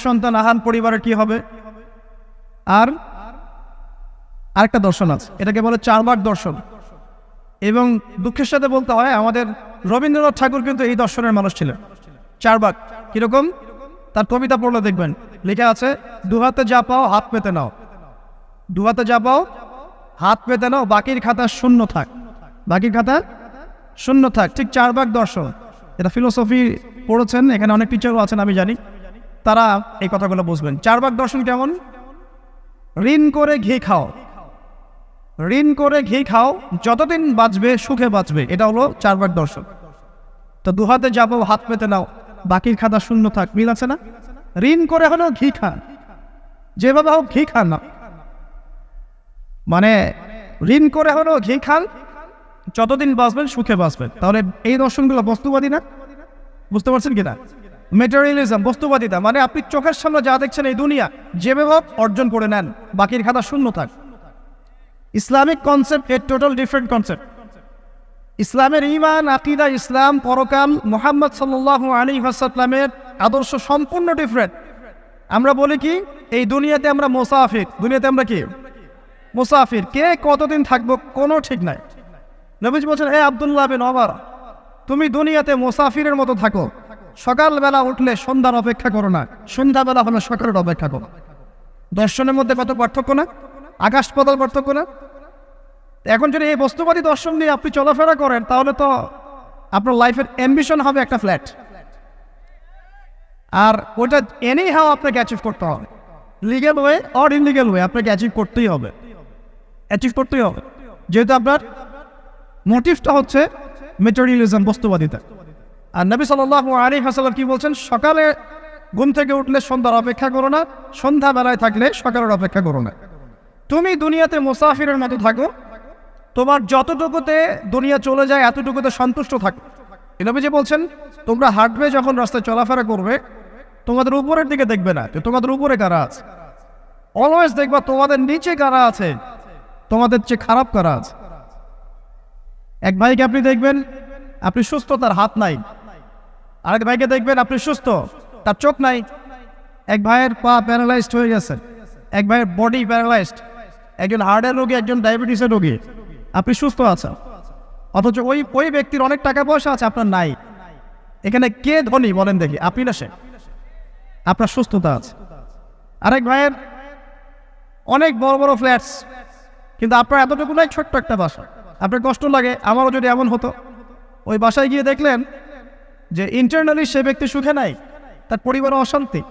সন্তান আহান পরিবারের কি হবে? আর আরেকটা দর্শন আছে, এটাকে বলে চারবাক দর্শন। এবং দুঃখের সাথে বলতে হয়, আমাদের রবীন্দ্রনাথ ঠাকুর কিন্তু এই দর্শনের মানুষ ছিলেন। চারবাক কিরকম? তার কবিতা পড়লে দেখবেন লেখা আছে, দুহাতে যা পাও হাত পেতে নাও, দুহাতে যা পাও হাত পেতে নাও, বাকির খাতা শূন্য থাক, বাকির খাতা শূন্য থাক। ঠিক চারবাক দর্শন, এটা ফিলোসফি পড়েছেন, এখানে অনেক টিচারও আছেন আমি জানি, তারা এই কথাগুলো বুঝবেন। চারবাক দর্শন কেমন? ঋণ করে ঘি খাও, ঋণ করে ঘি খাও, যতদিন বাঁচবে সুখে বাঁচবে, এটা হলো চারবাক দর্শন। তো দুহাতে যাবো হাত পেতে নাও, বাকির খাতা শূন্য থাক, মিল আছে না? ঋণ করে হলেও ঘি খান, যেভাবে হোক ঘি খান না, মানে ঋণ করে হলেও ঘি খান, যতদিন বাঁচবেন সুখে বাঁচবেন। তাহলে এই দর্শনগুলো বস্তুবাদী না? বুঝতে পারছেন কিনা? মেটেরিয়ালিজম, বস্তুবাদিতা, মানে আপনি চোখের সামনে যা দেখছেন এই দুনিয়া, যেভাবে অর্জন করে নেন, বাকির খাতা শূন্য থাক। ইসলামিক কনসেপ্ট এর টোটাল ডিফারেন্ট কনসেপ্ট। ইসলামের ঈমান, আকীদা, ইসলাম, পরকাল, মুহাম্মদ সাল্লাল্লাহু আলাইহি ওয়াসাল্লামের আদর্শ সম্পূর্ণ ডিফারেন্ট। আমরা বলি কি, এই দুনিয়াতে আমরা মুসাফির, দুনিয়াতে আমরা কি মুসাফির, কে কতদিন থাকবো কোনো ঠিক নাই। নবীজি বলছেন, হে আব্দুল্লাহ বিন ওমর, তুমি দুনিয়াতে মুসাফিরের মতো থাকো, সকালবেলা উঠলে সন্ধ্যার অপেক্ষা করো না, সন্ধ্যাবেলা হলে সকালের অপেক্ষা করো। দর্শনের মধ্যে কত পার্থক্য না? আকাশ পাতাল পার্থক্য না? এখন যদি এই বস্তুবাদী দর্শন নিয়ে আপনি চলাফেরা করেন, তাহলে তো আপনার লাইফের অ্যাম্বিশন হবে একটা ফ্ল্যাট, আর ওটা এনি হাও আপনাকে অ্যাচিভ করতে হবে, legal way or illegal way, আপনাকে অ্যাচিভ করতেই হবে, অ্যাচিভ করতেই হবে, যেহেতু আপনার মোটিভটা হচ্ছে মেটেরিয়ালিজম, বস্তুবাদিতা। আর নবী সাল্লাল্লাহু আলাইহি ওয়াসাল্লাম কি বলছেন? সকালে ঘুম থেকে উঠলে সন্ধ্যার অপেক্ষা করো না, সন্ধ্যাবেলায় থাকলে সকালের অপেক্ষা করো না। তুমি দুনিয়াতে মুসাফিরের মতো থাকো, তোমার যতটুকুতে দুনিয়া চলে যায় এতটুকুতে সন্তুষ্ট থাকো। নবীজি বলছেন, তোমরা হাঁটবে যখন রাস্তায় চলাফেরা করবে, তোমাদের উপরের দিকে দেখবে না তোমাদের উপরে কারা আছে, অলওয়েজ দেখবা তোমাদের নিচে কারা আছে, তোমাদের চেয়ে খারাপ কারা আছে। এক ভাইকে আপনি দেখবেন আপনি সুস্থ, তার হাত নাই। আরেক ভাইকে দেখবেন আপনি সুস্থ, তার চোখ নাই। এক ভাইয়ের পা প্যারালাইজড হয়ে গেছে, এক ভাইয়ের বডি প্যারালাইজড, একজন হার্টের রোগী, একজন ডায়াবেটিসের রোগী। আপনি সুস্থ আছেন, অথচ ওই ব্যক্তির অনেক টাকা পয়সা আছে, আপনার নাই। এখানে কে ধনী বলেন দেখি, আপনি না সে? আপনার সুস্থতা আছে। আরেক ভাইয়ের অনেক বড় বড় ফ্ল্যাটস, কিন্তু আপনার এতটুকু নাই, ছোট্ট একটা বাসা। আপনার কষ্ট লাগে, আমারও যদি এমন হতো। ওই বাসায় গিয়ে দেখলেন যে ইন্টারনালি সে ব্যক্তি সুখে নাই, তার পরিবারে অশান্তি।